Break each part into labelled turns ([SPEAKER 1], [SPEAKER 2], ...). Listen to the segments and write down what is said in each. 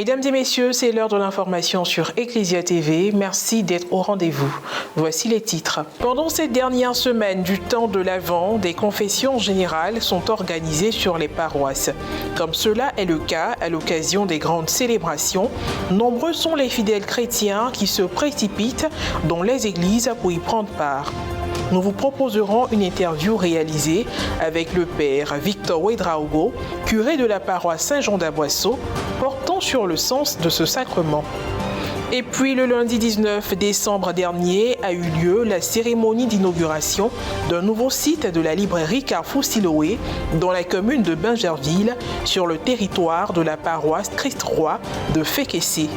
[SPEAKER 1] Mesdames et messieurs, c'est l'heure de l'information sur Ecclesia TV. Merci d'être au rendez-vous. Voici les titres. Pendant cette dernière semaine du temps de l'Avent, des confessions générales sont organisées sur les paroisses. Comme cela est le cas à l'occasion des grandes célébrations, nombreux sont les fidèles chrétiens qui se précipitent dans les églises pour y prendre part. Nous vous proposerons une interview réalisée avec le père Victor Ouedraogo, curé de la paroisse Saint-Jean d'Aboisseau, portant sur le sens de ce sacrement. Et puis le lundi 19 décembre dernier a eu lieu la cérémonie d'inauguration d'un nouveau site de la librairie Carrefour Siloé dans la commune de Bingerville, sur le territoire de la paroisse Christ-Roi de Fékessé.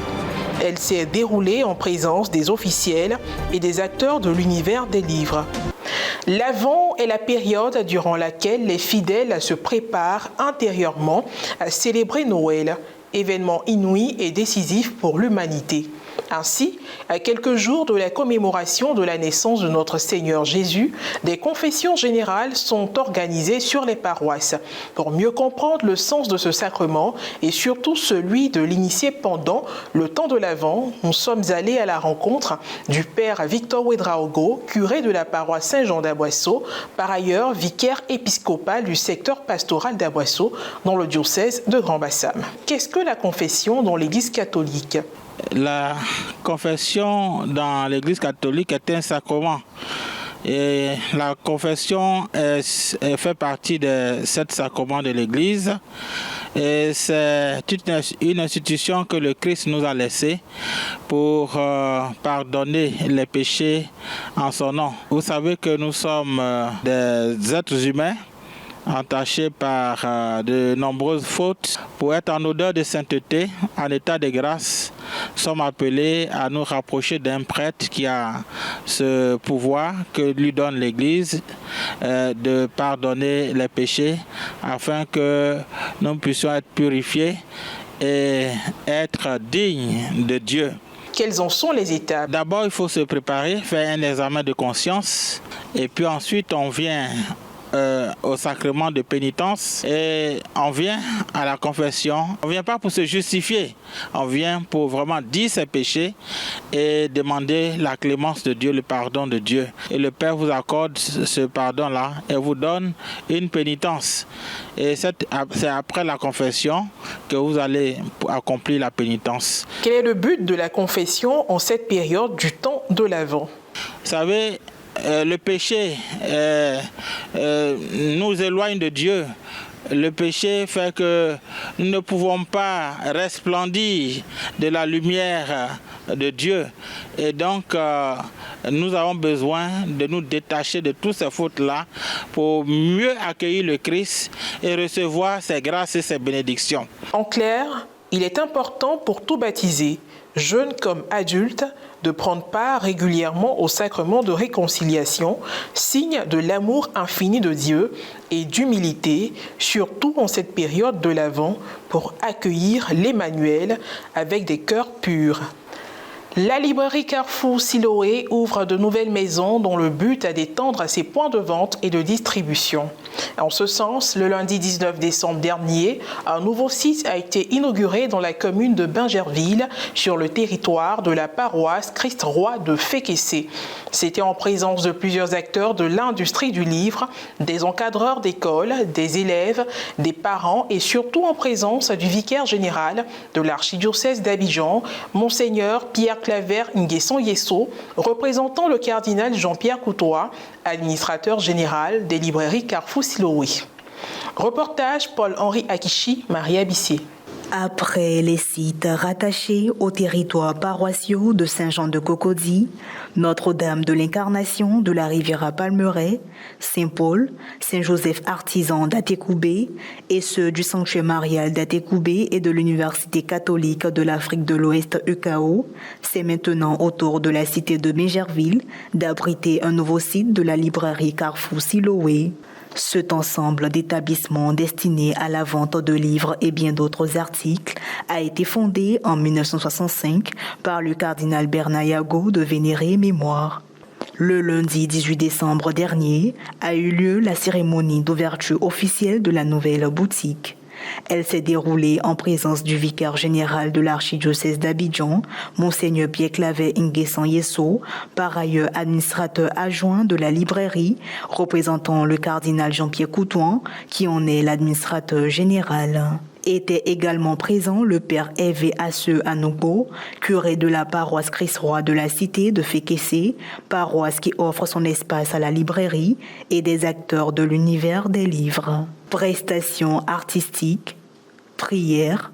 [SPEAKER 1] Elle s'est déroulée en présence des officiels et des acteurs de l'univers des livres. L'Avent est la période durant laquelle les fidèles se préparent intérieurement à célébrer Noël, événement inouï et décisif pour l'humanité. Ainsi, à quelques jours de la commémoration de la naissance de notre Seigneur Jésus, des confessions générales sont organisées sur les paroisses. Pour mieux comprendre le sens de ce sacrement et surtout celui de l'initié pendant le temps de l'Avent, nous sommes allés à la rencontre du père Victor Ouedraogo, curé de la paroisse Saint-Jean d'Aboisseau, par ailleurs vicaire épiscopal du secteur pastoral d'Aboisseau dans le diocèse de Grand-Bassam. Qu'est-ce que la confession dans l'Église catholique ?
[SPEAKER 2] La confession dans l'Église catholique est un sacrement. Et la confession fait partie des 7 sacrements de l'Église. Et c'est une institution que le Christ nous a laissée pour pardonner les péchés en son nom. Vous savez que nous sommes des êtres humains entachés par de nombreuses fautes. Pour être en odeur de sainteté, en état de grâce, nous sommes appelés à nous rapprocher d'un prêtre qui a ce pouvoir que lui donne l'Église de pardonner les péchés afin que nous puissions être purifiés et être dignes de Dieu.
[SPEAKER 1] Quelles en sont les étapes?
[SPEAKER 2] D'abord, il faut se préparer, faire un examen de conscience et puis ensuite on vient au sacrement de pénitence et on vient à la confession. On ne vient pas pour se justifier, on vient pour vraiment dire ses péchés et demander la clémence de Dieu, le pardon de Dieu. Et le Père vous accorde ce pardon-là et vous donne une pénitence. Et c'est après la confession que vous allez accomplir la pénitence.
[SPEAKER 1] Quel est le but de la confession en cette période du temps de l'Avent?
[SPEAKER 2] Vous savez, le péché nous éloigne de Dieu. Le péché fait que nous ne pouvons pas resplendir de la lumière de Dieu. Et donc, nous avons besoin de nous détacher de toutes ces fautes-là pour mieux accueillir le Christ et recevoir ses grâces et ses bénédictions.
[SPEAKER 1] En clair, il est important pour tout baptisé, jeune comme adulte, de prendre part régulièrement au sacrement de réconciliation, signe de l'amour infini de Dieu et d'humilité, surtout en cette période de l'Avent, pour accueillir l'Emmanuel avec des cœurs purs. La librairie Carrefour Siloé ouvre de nouvelles maisons dont le but est d'étendre ses points de vente et de distribution. En ce sens, le lundi 19 décembre dernier, un nouveau site a été inauguré dans la commune de Bingerville, sur le territoire de la paroisse Christ-Roi de Fékessé. C'était en présence de plusieurs acteurs de l'industrie du livre, des encadreurs d'école, des élèves, des parents et surtout en présence du vicaire général de l'archidiocèse d'Abidjan, Monseigneur Pierre Claver Nguesson Yesso, représentant le cardinal Jean-Pierre Coutois, administrateur général des librairies Carrefour Siloé. Reportage Paul-Henri Akichi, Maria Bissier.
[SPEAKER 3] Après les sites rattachés au territoire paroissiaux de Saint-Jean-de-Cocody, Notre-Dame de l'Incarnation de la Riviera Palmeraie, Saint-Paul, Saint-Joseph Artisan d'Atécoubé et ceux du sanctuaire marial d'Atécoubé et de l'Université catholique de l'Afrique de l'Ouest UCAO, c'est maintenant au tour de la cité de Bingerville d'abriter un nouveau site de la librairie Carrefour Siloé. Cet ensemble d'établissements destinés à la vente de livres et bien d'autres articles a été fondé en 1965 par le cardinal Bernard Yago de Vénérée Mémoire. Le lundi 18 décembre dernier a eu lieu la cérémonie d'ouverture officielle de la nouvelle boutique. Elle s'est déroulée en présence du vicaire général de l'archidiocèse d'Abidjan, Monseigneur Pierre-Claver Nguessan Yesso, par ailleurs administrateur adjoint de la librairie, représentant le cardinal Jean-Pierre Coutouan, qui en est l'administrateur général. Était également présent le père Hervé Asseux Anogo, curé de la paroisse Christ-Roi de la cité de Fékessé, paroisse qui offre son espace à la librairie, et des acteurs de l'univers des livres. Prestations artistiques, prières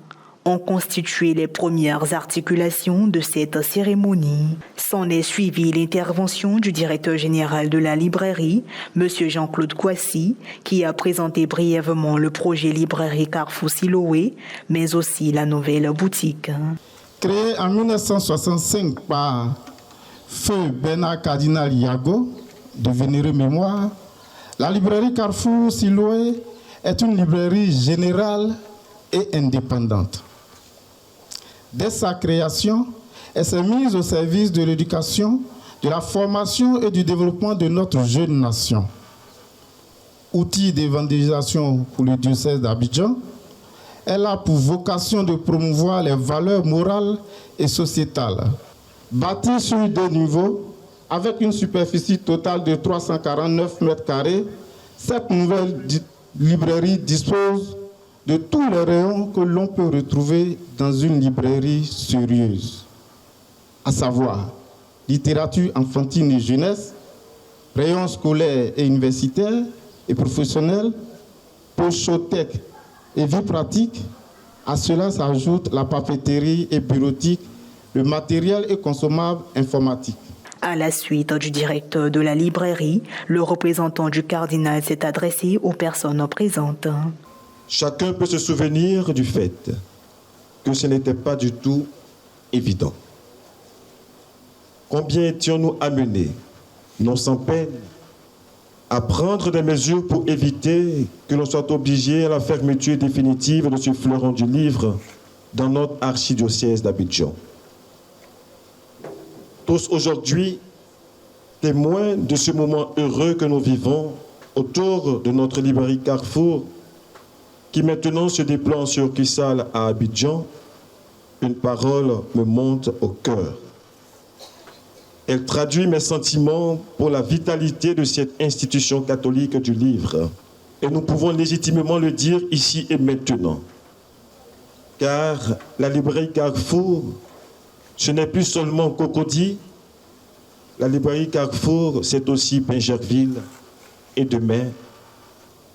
[SPEAKER 3] ont constitué les premières articulations de cette cérémonie. S'en est suivi l'intervention du directeur général de la librairie, M. Jean-Claude Kouassi, qui a présenté brièvement le projet Librairie Carrefour Siloé, mais aussi la nouvelle boutique.
[SPEAKER 4] Créée en 1965 par Feu Bernard Cardinal Yago, de vénérée mémoire, la librairie Carrefour Siloé est une librairie générale et indépendante. Dès sa création, elle s'est mise au service de l'éducation, de la formation et du développement de notre jeune nation. Outil d'évangélisation pour le diocèse d'Abidjan, elle a pour vocation de promouvoir les valeurs morales et sociétales. Bâtie sur 2 niveaux, avec une superficie totale de 349 mètres carrés, cette nouvelle librairie dispose de tous les rayons que l'on peut retrouver dans une librairie sérieuse, à savoir littérature enfantine et jeunesse, rayons scolaires et universitaires et professionnels, pochothèque et vie pratique. À cela s'ajoute la papeterie et bureautique, le matériel et consommable informatique.
[SPEAKER 3] À la suite du directeur de la librairie, le représentant du cardinal s'est adressé aux personnes présentes.
[SPEAKER 5] Chacun peut se souvenir du fait que ce n'était pas du tout évident. Combien étions-nous amenés, non sans peine, à prendre des mesures pour éviter que l'on soit obligé à la fermeture définitive de ce fleuron du livre dans notre archidiocèse d'Abidjan. Tous aujourd'hui, témoins de ce moment heureux que nous vivons autour de notre librairie Carrefour, qui maintenant se déploie en succursale à Abidjan, une parole me monte au cœur. Elle traduit mes sentiments pour la vitalité de cette institution catholique du livre. Et nous pouvons légitimement le dire ici et maintenant. Car la librairie Carrefour, ce n'est plus seulement Cocody. La librairie Carrefour, c'est aussi Bingerville et demain,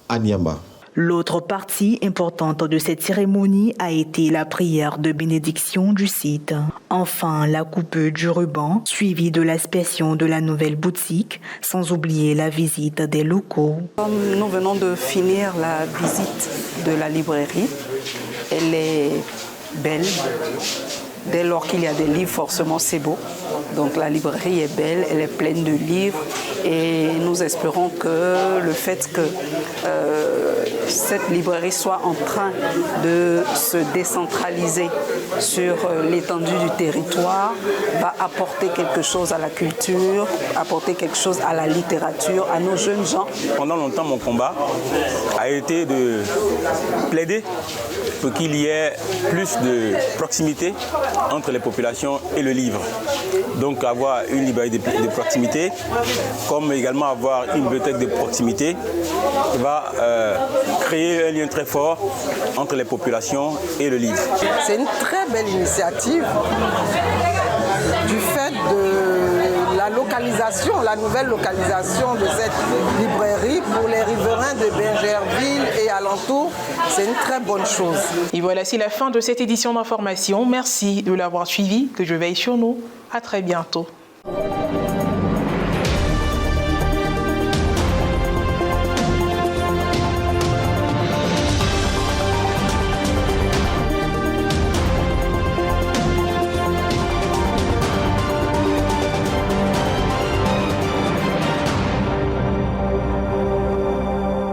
[SPEAKER 5] Anyama.
[SPEAKER 3] L'autre partie importante de cette cérémonie a été la prière de bénédiction du site. Enfin, la coupe du ruban, suivie de l'aspersion de la nouvelle boutique, sans oublier la visite des locaux.
[SPEAKER 6] Comme nous venons de finir la visite de la librairie, elle est belle. Dès lors qu'il y a des livres, forcément c'est beau. Donc la librairie est belle, elle est pleine de livres et nous espérons que le fait que cette librairie soit en train de se décentraliser sur l'étendue du territoire va apporter quelque chose à la culture, apporter quelque chose à la littérature, à nos jeunes gens.
[SPEAKER 7] Pendant longtemps, mon combat a été de plaider pour qu'il y ait plus de proximité entre les populations et le livre. Donc avoir une librairie de proximité, comme également avoir une bibliothèque de proximité, va créer un lien très fort entre les populations et le livre.
[SPEAKER 8] C'est une très belle initiative du fait de la localisation, la nouvelle localisation de cette librairie pour les riverains de Bingerville et alentours. C'est une très bonne chose.
[SPEAKER 1] Et voilà, c'est la fin de cette édition d'information. Merci de l'avoir suivi, que je veille sur nous. À très bientôt.